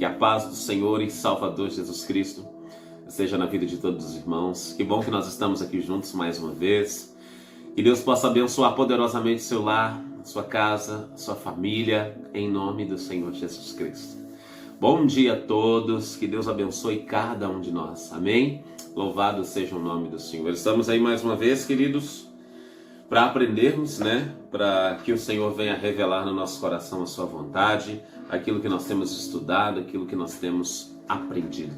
Que a paz do Senhor e Salvador Jesus Cristo esteja na vida de todos os irmãos. Que bom que nós estamos aqui juntos mais uma vez. Que Deus possa abençoar poderosamente seu lar, sua casa, sua família, em nome do Senhor Jesus Cristo. Bom dia a todos, que Deus abençoe cada um de nós. Amém? Louvado seja o nome do Senhor. Estamos aí mais uma vez, queridos, para aprendermos, para que o Senhor venha revelar no nosso coração a sua vontade, aquilo que nós temos estudado, aquilo que nós temos aprendido.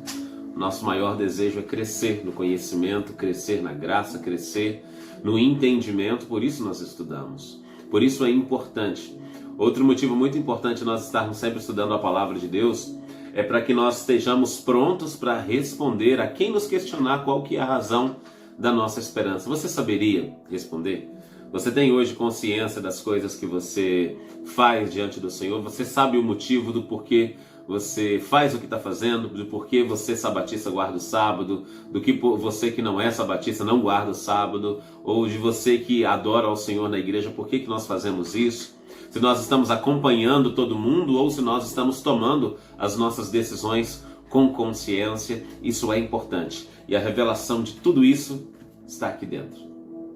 Nosso maior desejo é crescer no conhecimento, crescer na graça, crescer no entendimento, por isso nós estudamos. Por isso é importante. Outro motivo muito importante nós estarmos sempre estudando a palavra de Deus é para que nós estejamos prontos para responder a quem nos questionar qual que é a razão da nossa esperança. Você saberia responder? Você tem hoje consciência das coisas que você faz diante do Senhor? Você sabe o motivo do porquê você faz o que está fazendo, do porquê você sabatista guarda o sábado, do que você que não é sabatista não guarda o sábado, ou de você que adora ao Senhor na igreja, por que nós fazemos isso? Se nós estamos acompanhando todo mundo ou se nós estamos tomando as nossas decisões com consciência, isso é importante. E a revelação de tudo isso está aqui dentro,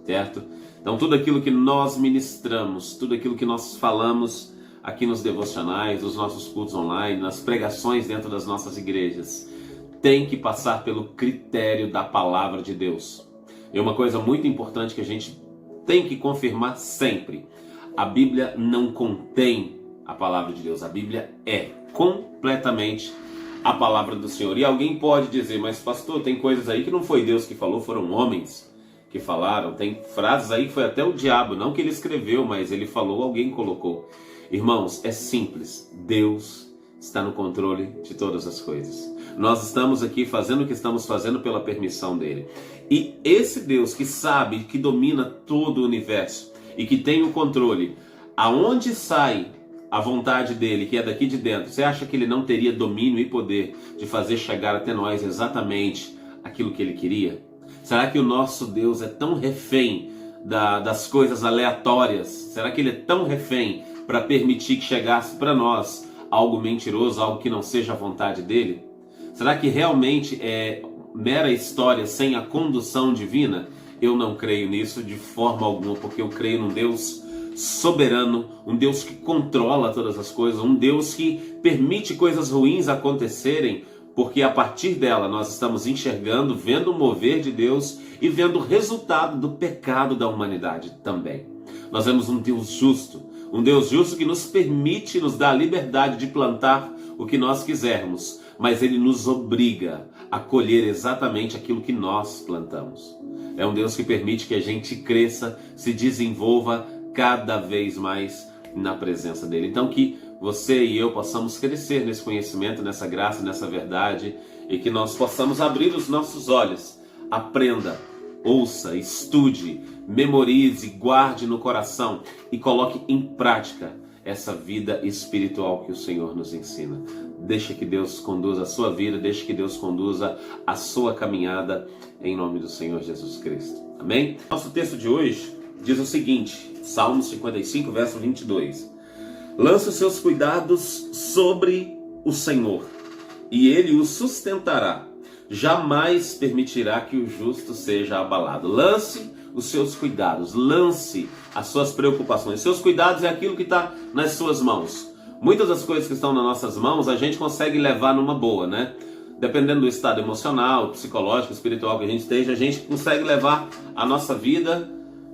certo? Então tudo aquilo que nós ministramos, tudo aquilo que nós falamos aqui nos devocionais, nos nossos cultos online, nas pregações dentro das nossas igrejas, tem que passar pelo critério da palavra de Deus. E uma coisa muito importante que a gente tem que confirmar sempre: a Bíblia não contém a palavra de Deus, a Bíblia é completamente a palavra do Senhor. E alguém pode dizer, mas pastor, tem coisas aí que não foi Deus que falou, foram homens que falaram, tem frases aí que foi até o diabo, não que ele escreveu, mas ele falou, alguém colocou. Irmãos, é simples, Deus está no controle de todas as coisas. Nós estamos aqui fazendo o que estamos fazendo pela permissão dele. E esse Deus que sabe, que domina todo o universo e que tem o controle, aonde sai a vontade dele, que é daqui de dentro, você acha que ele não teria domínio e poder de fazer chegar até nós exatamente aquilo que ele queria? Será que o nosso Deus é tão refém das coisas aleatórias? Será que ele é tão refém para permitir que chegasse para nós algo mentiroso, algo que não seja a vontade dele? Será que realmente é mera história sem a condução divina? Eu não creio nisso de forma alguma, porque eu creio num Deus soberano, um Deus que controla todas as coisas, um Deus que permite coisas ruins acontecerem, porque a partir dela nós estamos enxergando, vendo o mover de Deus e vendo o resultado do pecado da humanidade também. Nós vemos um Deus justo que nos permite, nos dá a liberdade de plantar o que nós quisermos, mas ele nos obriga a colher exatamente aquilo que nós plantamos. É um Deus que permite que a gente cresça, se desenvolva cada vez mais na presença dele. Então que você e eu possamos crescer nesse conhecimento, nessa graça, nessa verdade, e que nós possamos abrir os nossos olhos. Aprenda, ouça, estude, memorize, guarde no coração e coloque em prática essa vida espiritual que o Senhor nos ensina. Deixa que Deus conduza a sua vida, deixa que Deus conduza a sua caminhada, em nome do Senhor Jesus Cristo. Amém? Nosso texto de hoje diz o seguinte, Salmo 55, verso 22. Lança os seus cuidados sobre o Senhor, e Ele o sustentará. Jamais permitirá que o justo seja abalado. Lance os seus cuidados, lance as suas preocupações. Seus cuidados é aquilo que está nas suas mãos. Muitas das coisas que estão nas nossas mãos a gente consegue levar numa boa, Dependendo do estado emocional, psicológico, espiritual que a gente esteja, a gente consegue levar a nossa vida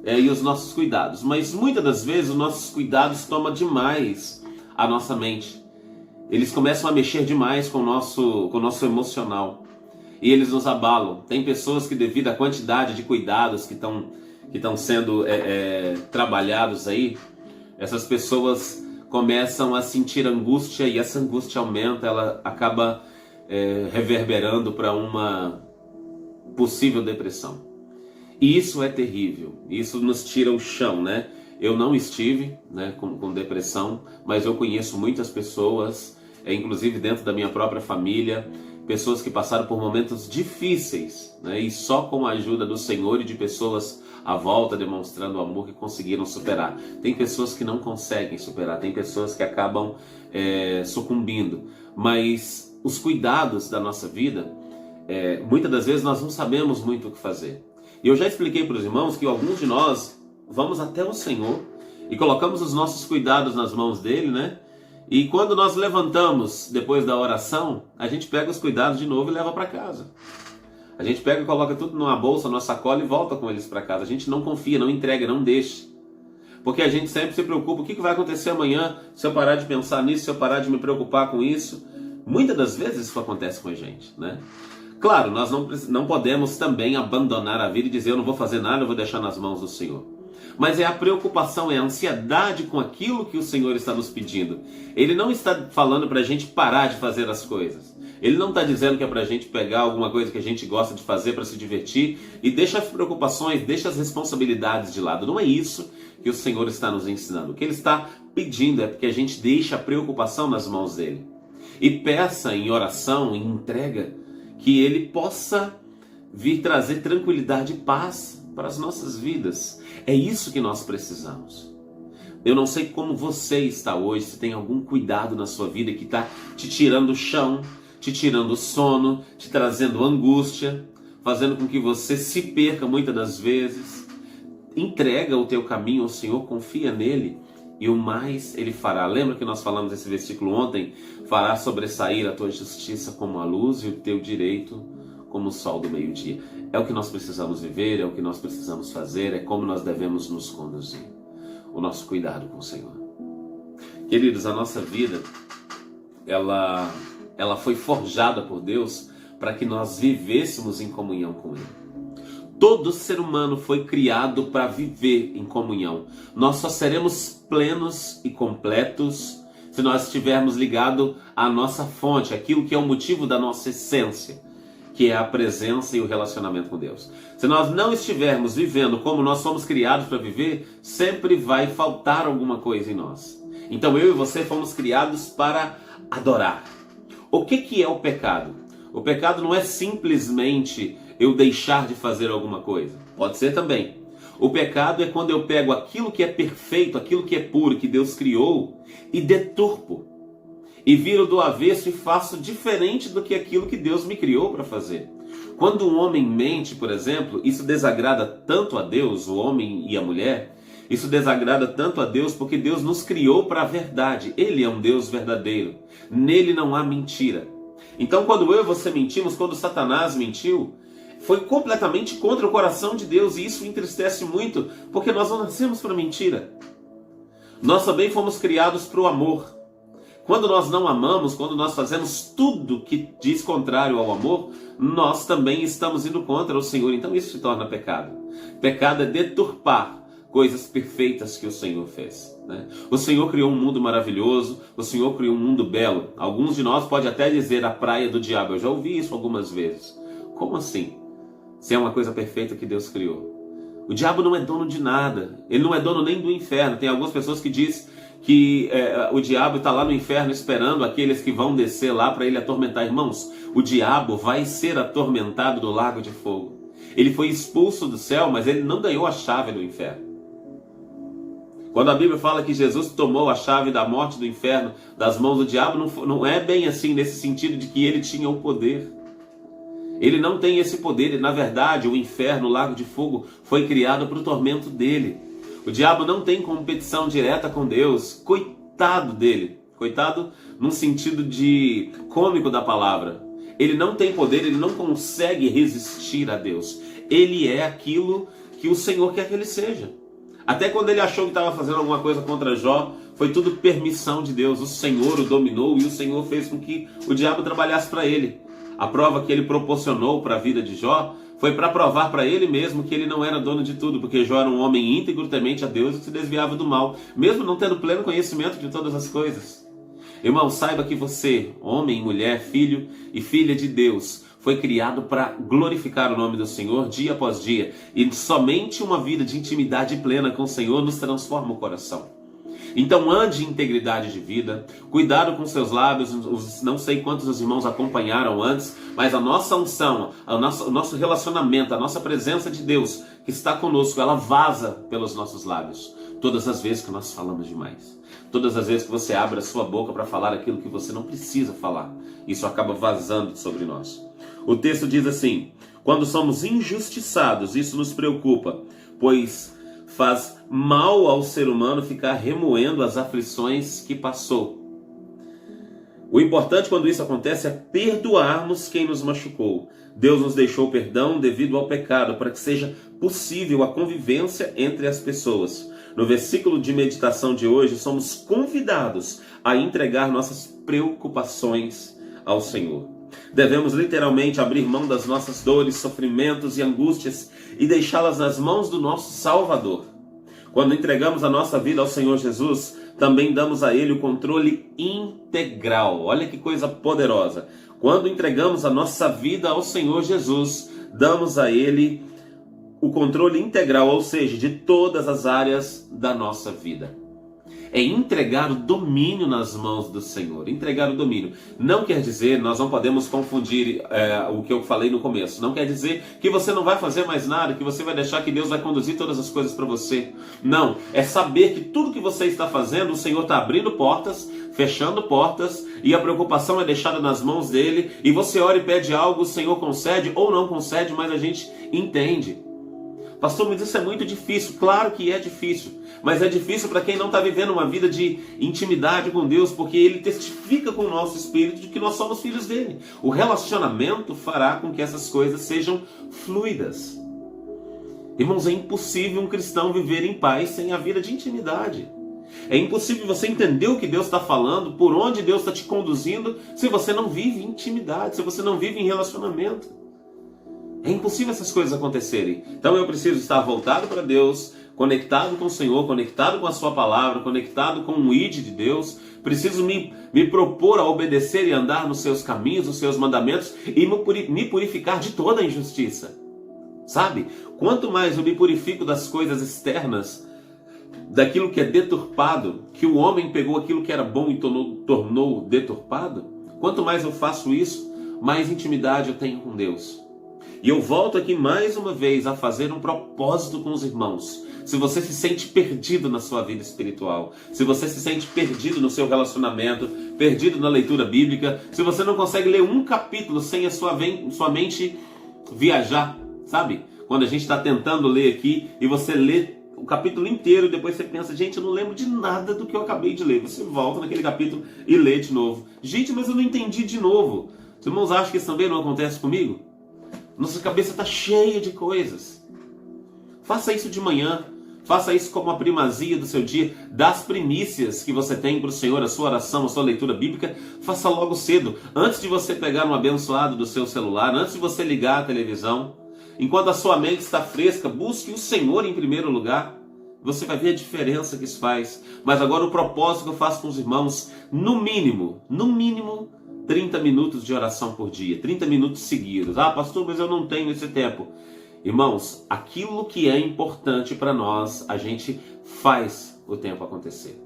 e os nossos cuidados. Mas muitas das vezes os nossos cuidados tomam demais a nossa mente. Eles começam a mexer demais com o nosso emocional. E eles nos abalam. Tem pessoas que, devido à quantidade de cuidados que estão sendo trabalhados aí, essas pessoas começam a sentir angústia e essa angústia aumenta, ela acaba reverberando para uma possível depressão. E isso é terrível, isso nos tira o chão, Eu não estive com depressão, mas eu conheço muitas pessoas, inclusive dentro da minha própria família, pessoas que passaram por momentos difíceis, né? E só com a ajuda do Senhor e de pessoas à volta demonstrando o amor que conseguiram superar. Tem pessoas que não conseguem superar, tem pessoas que acabam sucumbindo, mas os cuidados da nossa vida, muitas das vezes nós não sabemos muito o que fazer. E eu já expliquei para os irmãos que alguns de nós vamos até o Senhor e colocamos os nossos cuidados nas mãos dele, né? E quando nós levantamos depois da oração, a gente pega os cuidados de novo e leva para casa. A gente pega e coloca tudo numa bolsa, numa sacola e volta com eles para casa. A gente não confia, não entrega, não deixa. Porque a gente sempre se preocupa, o que vai acontecer amanhã se eu parar de pensar nisso, se eu parar de me preocupar com isso. Muitas das vezes isso acontece com a gente, né? Claro, nós não podemos também abandonar a vida e dizer eu não vou fazer nada, eu vou deixar nas mãos do Senhor. Mas é a preocupação, é a ansiedade com aquilo que o Senhor está nos pedindo. Ele não está falando para a gente parar de fazer as coisas. Ele não está dizendo que é para a gente pegar alguma coisa que a gente gosta de fazer para se divertir e deixa as preocupações, deixa as responsabilidades de lado. Não é isso que o Senhor está nos ensinando. O que Ele está pedindo é que a gente deixe a preocupação nas mãos dEle. E peça em oração, em entrega, que Ele possa vir trazer tranquilidade e paz para as nossas vidas. É isso que nós precisamos. Eu não sei como você está hoje, se tem algum cuidado na sua vida que está te tirando o chão, te tirando o sono, te trazendo angústia, fazendo com que você se perca muitas das vezes. Entrega o teu caminho ao Senhor, confia nele e o mais Ele fará. Lembra que nós falamos esse versículo ontem? Fará sobressair a tua justiça como a luz e o teu direito como o sol do meio-dia. É o que nós precisamos viver, é o que nós precisamos fazer, é como nós devemos nos conduzir. O nosso cuidado com o Senhor. Queridos, a nossa vida, ela foi forjada por Deus para que nós vivêssemos em comunhão com Ele. Todo ser humano foi criado para viver em comunhão. Nós só seremos plenos e completos se nós estivermos ligados à nossa fonte, aquilo que é o motivo da nossa essência, que é a presença e o relacionamento com Deus. Se nós não estivermos vivendo como nós somos criados para viver, sempre vai faltar alguma coisa em nós. Então eu e você fomos criados para adorar. O que é o pecado? O pecado não é simplesmente eu deixar de fazer alguma coisa. Pode ser também. O pecado é quando eu pego aquilo que é perfeito, aquilo que é puro, que Deus criou, e deturpo. E viro do avesso e faço diferente do que aquilo que Deus me criou para fazer. Quando um homem mente, por exemplo, isso desagrada tanto a Deus, o homem e a mulher, isso desagrada tanto a Deus porque Deus nos criou para a verdade. Ele é um Deus verdadeiro. Nele não há mentira. Então quando eu e você mentimos, quando Satanás mentiu, foi completamente contra o coração de Deus, e isso entristece muito, porque nós não nascemos para mentira. Nós também fomos criados para o amor. Quando nós não amamos, quando nós fazemos tudo que diz contrário ao amor, nós também estamos indo contra o Senhor. Então isso se torna pecado. Pecado é deturpar coisas perfeitas que o Senhor fez, né? O Senhor criou um mundo maravilhoso, o Senhor criou um mundo belo. Alguns de nós podem até dizer a praia do diabo. Eu já ouvi isso algumas vezes. Como assim? Se é uma coisa perfeita que Deus criou. O diabo não é dono de nada. Ele não é dono nem do inferno. Tem algumas pessoas que dizem que o diabo está lá no inferno esperando aqueles que vão descer lá para ele atormentar. Irmãos, o diabo vai ser atormentado do lago de fogo. Ele foi expulso do céu, mas ele não ganhou a chave do inferno. Quando a Bíblia fala que Jesus tomou a chave da morte do inferno das mãos do diabo, não é bem assim nesse sentido de que ele tinha o poder. Ele não tem esse poder. Na verdade, o inferno, o lago de fogo, foi criado para o tormento dele. O diabo não tem competição direta com Deus. Coitado dele. Coitado num sentido de cômico da palavra. Ele não tem poder, ele não consegue resistir a Deus. Ele é aquilo que o Senhor quer que ele seja. Até quando ele achou que estava fazendo alguma coisa contra Jó, foi tudo permissão de Deus. O Senhor o dominou e o Senhor fez com que o diabo trabalhasse para ele. A prova que ele proporcionou para a vida de Jó foi para provar para ele mesmo que ele não era dono de tudo, porque Jó era um homem íntegro, temente a Deus e se desviava do mal, mesmo não tendo pleno conhecimento de todas as coisas. Irmão, saiba que você, homem, mulher, filho e filha de Deus, foi criado para glorificar o nome do Senhor dia após dia. E somente uma vida de intimidade plena com o Senhor nos transforma o coração. Então ande em integridade de vida, cuidado com seus lábios. Não sei quantos os irmãos acompanharam antes, mas a nossa unção, o nosso relacionamento, a nossa presença de Deus que está conosco, ela vaza pelos nossos lábios. Todas as vezes que nós falamos demais, todas as vezes que você abre a sua boca para falar aquilo que você não precisa falar, isso acaba vazando sobre nós. O texto diz assim: quando somos injustiçados, isso nos preocupa, pois faz mal ao ser humano ficar remoendo as aflições que passou. O importante quando isso acontece é perdoarmos quem nos machucou. Deus nos deixou perdão devido ao pecado, para que seja possível a convivência entre as pessoas. No versículo de meditação de hoje, somos convidados a entregar nossas preocupações ao Senhor. Devemos literalmente abrir mão das nossas dores, sofrimentos e angústias e deixá-las nas mãos do nosso Salvador. Quando entregamos a nossa vida ao Senhor Jesus, também damos a Ele o controle integral. Olha que coisa poderosa. Quando entregamos a nossa vida ao Senhor Jesus, damos a Ele o controle integral, ou seja, de todas as áreas da nossa vida. É entregar o domínio nas mãos do Senhor. Entregar o domínio. Não quer dizer, nós não podemos confundir o que eu falei no começo. Não quer dizer que você não vai fazer mais nada, que você vai deixar que Deus vai conduzir todas as coisas para você. Não. É saber que tudo que você está fazendo, o Senhor está abrindo portas, fechando portas, e a preocupação é deixada nas mãos dele. E você ora e pede algo, o Senhor concede ou não concede, mas a gente entende. Pastor, mas isso é muito difícil. Claro que é difícil, mas é difícil para quem não está vivendo uma vida de intimidade com Deus, porque Ele testifica com o nosso espírito de que nós somos filhos dele. O relacionamento fará com que essas coisas sejam fluidas. Irmãos, é impossível um cristão viver em paz sem a vida de intimidade. É impossível você entender o que Deus está falando, por onde Deus está te conduzindo, se você não vive em intimidade, se você não vive em relacionamento. É impossível essas coisas acontecerem. Então eu preciso estar voltado para Deus, conectado com o Senhor, conectado com a sua palavra, conectado com o ID de Deus. Preciso me propor a obedecer e andar nos seus caminhos, nos seus mandamentos, e me purificar de toda a injustiça. Sabe? Quanto mais eu me purifico das coisas externas, daquilo que é deturpado, que o homem pegou aquilo que era bom e tornou deturpado, quanto mais eu faço isso, mais intimidade eu tenho com Deus. E eu volto aqui mais uma vez a fazer um propósito com os irmãos. Se você se sente perdido na sua vida espiritual, se você se sente perdido no seu relacionamento, perdido na leitura bíblica, se você não consegue ler um capítulo sem a sua mente viajar, sabe? Quando a gente está tentando ler aqui e você lê o capítulo inteiro e depois você pensa, gente, eu não lembro de nada do que eu acabei de ler. Você volta naquele capítulo e lê de novo. Gente, mas eu não entendi de novo. Os irmãos acham que isso também não acontece comigo? Nossa cabeça está cheia de coisas. Faça isso de manhã. Faça isso como a primazia do seu dia. Das primícias que você tem para o Senhor, a sua oração, a sua leitura bíblica, faça logo cedo. Antes de você pegar um abençoado do seu celular, antes de você ligar a televisão. Enquanto a sua mente está fresca, busque o Senhor em primeiro lugar. Você vai ver a diferença que isso faz. Mas agora o propósito que eu faço com os irmãos, no mínimo, 30 minutos de oração por dia, 30 minutos seguidos. Ah, pastor, mas eu não tenho esse tempo. Irmãos, aquilo que é importante para nós, a gente faz o tempo acontecer.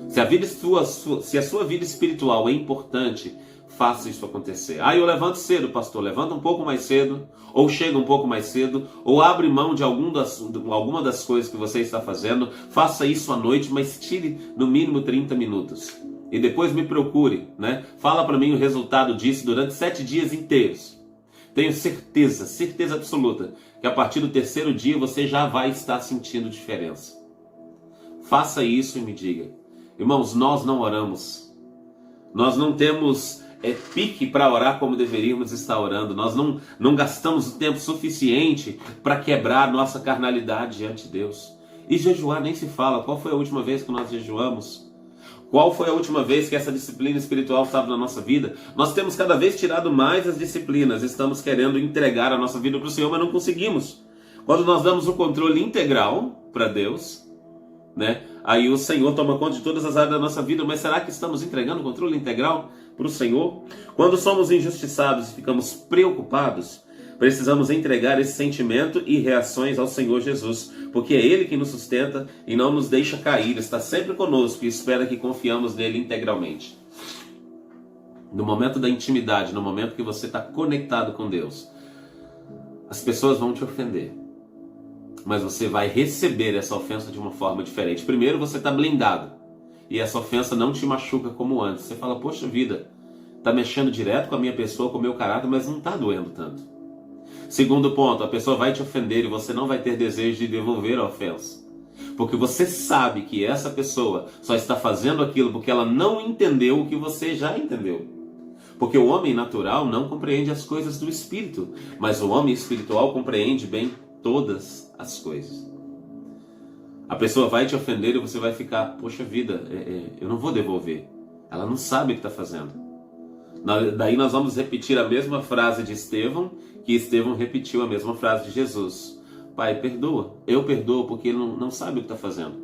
Se a sua vida espiritual é importante, faça isso acontecer. Ah, eu levanto cedo, pastor. Levanta um pouco mais cedo, ou chega um pouco mais cedo, ou abre mão de alguma das coisas que você está fazendo. Faça isso à noite, mas tire no mínimo 30 minutos. E depois me procure, né? Fala para mim o resultado disso durante 7 dias inteiros. Tenho certeza absoluta, que a partir do 3º dia você já vai estar sentindo diferença. Faça isso e me diga. Irmãos, nós não oramos. Nós não temos pique para orar como deveríamos estar orando. Nós não gastamos o tempo suficiente para quebrar nossa carnalidade diante de Deus. E jejuar nem se fala. Qual foi a última vez que nós jejuamos? Qual foi a última vez que essa disciplina espiritual estava na nossa vida? Nós temos cada vez tirado mais as disciplinas. Estamos querendo entregar a nossa vida para o Senhor, mas não conseguimos. Quando nós damos o controle integral para Deus, né? Aí o Senhor toma conta de todas as áreas da nossa vida. Mas será que estamos entregando o controle integral para o Senhor? Quando somos injustiçados e ficamos preocupados, Precisamos entregar esse sentimento e reações ao Senhor Jesus, porque é Ele que nos sustenta e não nos deixa cair, está sempre conosco e espera que confiamos nele integralmente. No momento da intimidade, no momento que você está conectado com Deus, as pessoas vão te ofender, mas você vai receber essa ofensa de uma forma diferente. Primeiro, você está blindado e essa ofensa não te machuca como antes. Você fala, poxa vida, está mexendo direto com a minha pessoa, com o meu caráter, mas não está doendo tanto. Segundo ponto, a pessoa vai te ofender e você não vai ter desejo de devolver a ofensa. Porque você sabe que essa pessoa só está fazendo aquilo porque ela não entendeu o que você já entendeu. Porque o homem natural não compreende as coisas do Espírito, mas o homem espiritual compreende bem todas as coisas. A pessoa vai te ofender e você vai ficar, poxa vida, eu não vou devolver. Ela não sabe o que está fazendo. Daí nós vamos repetir a mesma frase de Estevão, que Estevão repetiu a mesma frase de Jesus. Pai, perdoa. Eu perdoo porque ele não sabe o que está fazendo.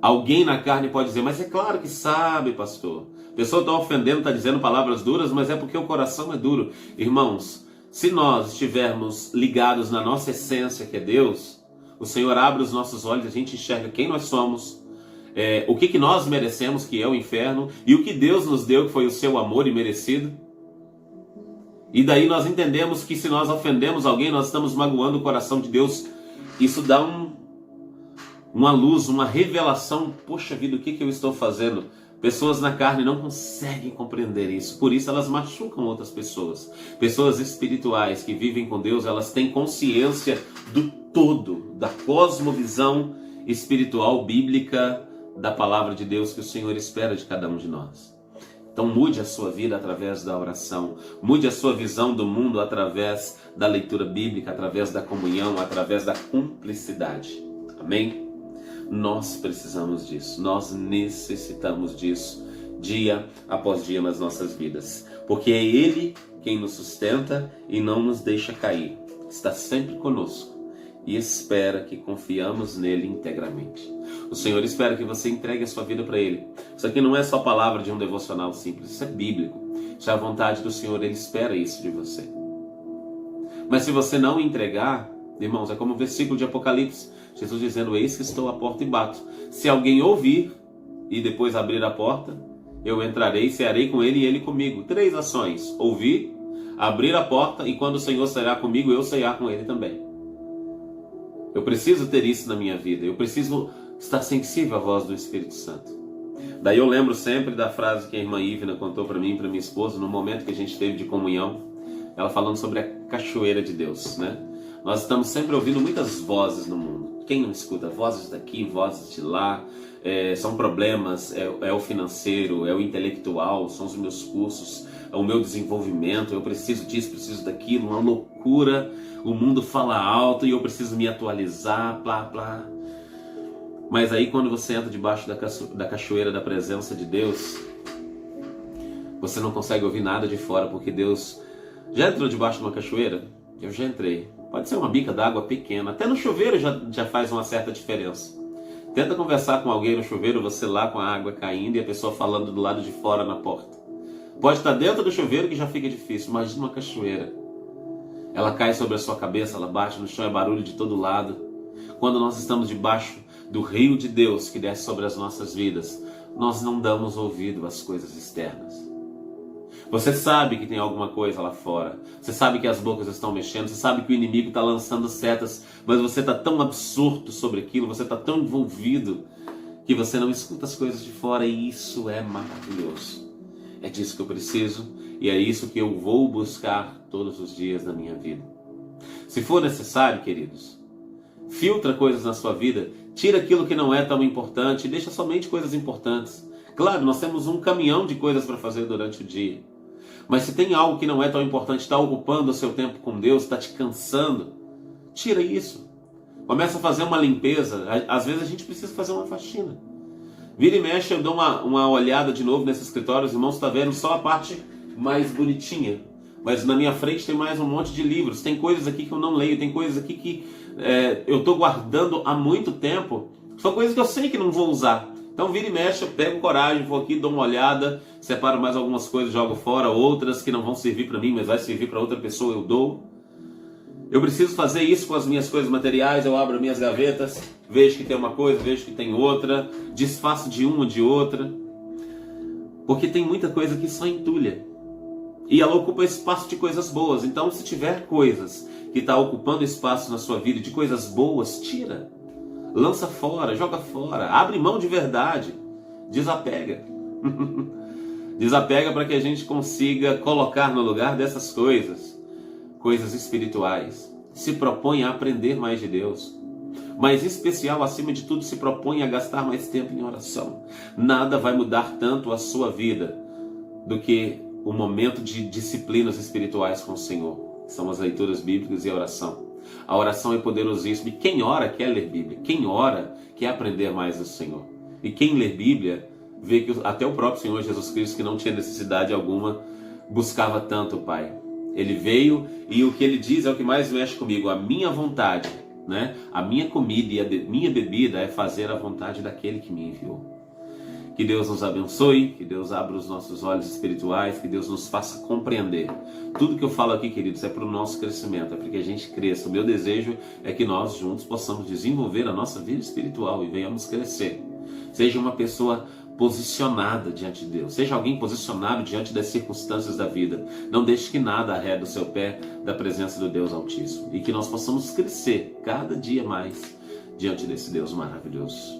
Alguém na carne pode dizer, mas é claro que sabe, pastor. A pessoa está ofendendo, está dizendo palavras duras, mas é porque o coração é duro. Irmãos, se nós estivermos ligados na nossa essência, que é Deus, o Senhor abre os nossos olhos, a gente enxerga quem nós somos, o que nós merecemos, que é o inferno, e o que Deus nos deu, que foi o seu amor imerecido. E daí nós entendemos que se nós ofendemos alguém, nós estamos magoando o coração de Deus. Isso dá uma luz, uma revelação. Poxa vida, o que eu estou fazendo? Pessoas na carne não conseguem compreender isso. Por isso elas machucam outras pessoas. Pessoas espirituais que vivem com Deus, elas têm consciência do todo, da cosmovisão espiritual bíblica da palavra de Deus que o Senhor espera de cada um de nós. Então mude a sua vida através da oração, mude a sua visão do mundo através da leitura bíblica, através da comunhão, através da cumplicidade. Amém? Nós precisamos disso, nós necessitamos disso dia após dia nas nossas vidas, porque é Ele quem nos sustenta e não nos deixa cair, está sempre conosco e espera que confiamos nele integramente. O Senhor espera que você entregue a sua vida para Ele. Isso aqui não é só palavra de um devocional simples, isso é bíblico. Isso é a vontade do Senhor, Ele espera isso de você. Mas se você não entregar, irmãos, é como o versículo de Apocalipse, Jesus dizendo, eis que estou à porta e bato. Se alguém ouvir e depois abrir a porta, eu entrarei, cearei com ele e ele comigo. 3 ações, ouvir, abrir a porta e quando o Senhor ceará comigo, eu cear com ele também. Eu preciso ter isso na minha vida, eu preciso estar sensível à voz do Espírito Santo. Daí eu lembro sempre da frase que a irmã Ivna contou para mim e para minha esposa, no momento que a gente teve de comunhão, ela falando sobre a cachoeira de Deus, né? Nós estamos sempre ouvindo muitas vozes no mundo. Quem não escuta? Vozes daqui, vozes de lá, são problemas, é o financeiro, é o intelectual, são os meus cursos, é o meu desenvolvimento, eu preciso disso, preciso daquilo, uma loucura, o mundo fala alto e eu preciso me atualizar, blá, blá. Mas aí quando você entra debaixo da cachoeira da presença de Deus, você não consegue ouvir nada de fora, porque Deus... Já entrou debaixo de uma cachoeira? Eu já entrei. Pode ser uma bica d'água pequena, até no chuveiro já faz uma certa diferença. Tenta conversar com alguém no chuveiro, você lá com a água caindo e a pessoa falando do lado de fora na porta. Pode estar dentro do chuveiro que já fica difícil, imagina uma cachoeira. Ela cai sobre a sua cabeça, ela bate no chão, é barulho de todo lado. Quando nós estamos debaixo do rio de Deus que desce sobre as nossas vidas, nós não damos ouvido às coisas externas. Você sabe que tem alguma coisa lá fora, você sabe que as bocas estão mexendo, você sabe que o inimigo está lançando setas, mas você está tão absorto sobre aquilo, você está tão envolvido, que você não escuta as coisas de fora, e isso é maravilhoso. É disso que eu preciso, e é isso que eu vou buscar todos os dias da minha vida. Se for necessário, queridos, filtra coisas na sua vida, tira aquilo que não é tão importante, deixa somente coisas importantes. Claro, nós temos um caminhão de coisas para fazer durante o dia. Mas se tem algo que não é tão importante, está ocupando o seu tempo com Deus, está te cansando, tira isso. Começa a fazer uma limpeza. Às vezes a gente precisa fazer uma faxina. Vira e mexe, eu dou uma olhada de novo nesse escritório. Os irmãos estão vendo só a parte mais bonitinha. Mas na minha frente tem mais um monte de livros. Tem coisas aqui que eu não leio. Tem coisas aqui que eu estou guardando há muito tempo. São coisas que eu sei que não vou usar. Então vira e mexe, eu pego coragem, vou aqui, dou uma olhada, separo mais algumas coisas, jogo fora, outras que não vão servir para mim, mas vai servir para outra pessoa, eu dou. Eu preciso fazer isso com as minhas coisas materiais, eu abro minhas gavetas, vejo que tem uma coisa, vejo que tem outra, desfaço de uma ou de outra, porque tem muita coisa que só entulha. E ela ocupa espaço de coisas boas. Então, se tiver coisas que está ocupando espaço na sua vida de coisas boas, tira. Lança fora, joga fora, abre mão de verdade, desapega. Desapega para que a gente consiga colocar no lugar dessas coisas espirituais. Se propõe a aprender mais de Deus. Mas em especial, acima de tudo, se propõe a gastar mais tempo em oração. Nada vai mudar tanto a sua vida do que o momento de disciplinas espirituais com o Senhor. São as leituras bíblicas e a oração. A oração é poderosíssima. E quem ora quer ler Bíblia. Quem ora quer aprender mais do Senhor. E quem lê Bíblia vê que até o próprio Senhor Jesus Cristo, que não tinha necessidade alguma, buscava tanto o Pai. Ele veio e o que ele diz é o que mais mexe comigo. A minha vontade, né? A minha comida e a minha bebida é fazer a vontade daquele que me enviou. Que Deus nos abençoe, que Deus abra os nossos olhos espirituais, que Deus nos faça compreender. Tudo que eu falo aqui, queridos, é para o nosso crescimento, é para que a gente cresça. O meu desejo é que nós juntos possamos desenvolver a nossa vida espiritual e venhamos crescer. Seja uma pessoa posicionada diante de Deus. Seja alguém posicionado diante das circunstâncias da vida. Não deixe que nada arrede o seu pé da presença do Deus Altíssimo. E que nós possamos crescer cada dia mais diante desse Deus maravilhoso.